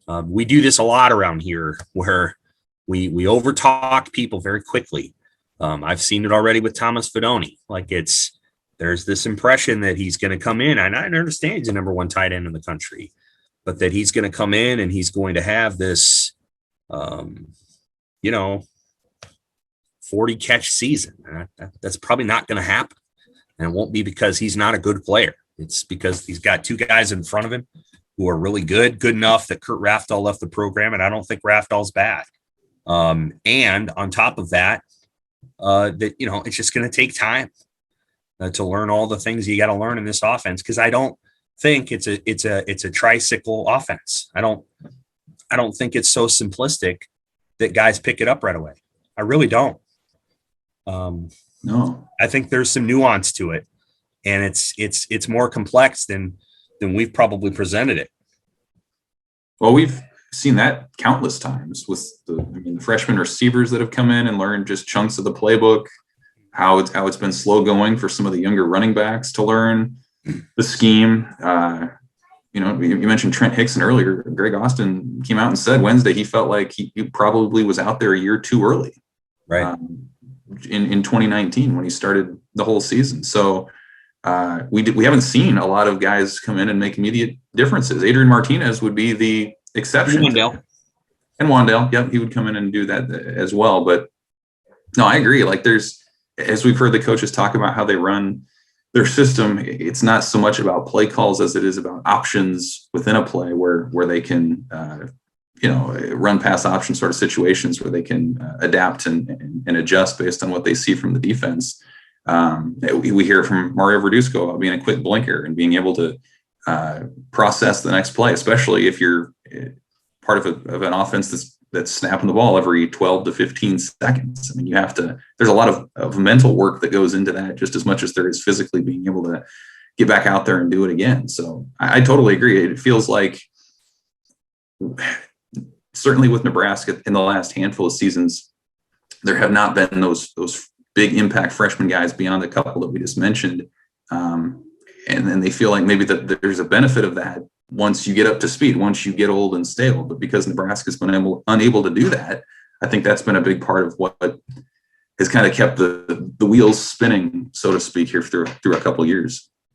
We do this a lot around here where we overtalk people very quickly. I've seen it already with Thomas Fidone. Like there's this impression that he's going to come in, and I understand he's the number one tight end in the country, but that he's going to come in and he's going to have this, you know, 40 catch season. That's probably not going to happen. And it won't be because he's not a good player. It's because he's got two guys in front of him who are really good enough that Kurt Rafdal left the program. And I don't think Rafdal's bad. And on top of that, that, you know, it's just going to take time to learn all the things you got to learn in this offense. Cause I don't think it's a tricycle offense. I don't think it's so simplistic that guys pick it up right away. I really don't. No, I think there's some nuance to it, and it's more complex than we've probably presented it. Well, we've seen that countless times with the freshman receivers that have come in and learned just chunks of the playbook, how it's been slow going for some of the younger running backs to learn the scheme. You mentioned Trent Hickson earlier. Greg Austin came out and said Wednesday he felt like he probably was out there a year too early. Right. In 2019 when he started the whole season. So we haven't seen a lot of guys come in and make immediate differences. Adrian Martinez would be the exception. And Wandale. Yep. He would come in and do that as well. But no, I agree. Like as we've heard the coaches talk about how they run their system, it's not so much about play calls as it is about options within a play where they can, run pass option sort of situations where they can adapt and adjust based on what they see from the defense. We hear from Mario Verduzco about being a quick blinker and being able to process the next play, especially if you're part of an offense that's snapping the ball every 12 to 15 seconds. I mean, there's a lot of mental work that goes into that just as much as there is physically being able to get back out there and do it again. So I totally agree. It feels like, certainly with Nebraska in the last handful of seasons, there have not been those big impact freshman guys beyond the couple that we just mentioned. And then they feel like maybe that there's a benefit of that once you get up to speed, once you get old and stale. But because Nebraska's been unable to do that, I think that's been a big part of what has kind of kept the wheels spinning, so to speak, here through a couple of years.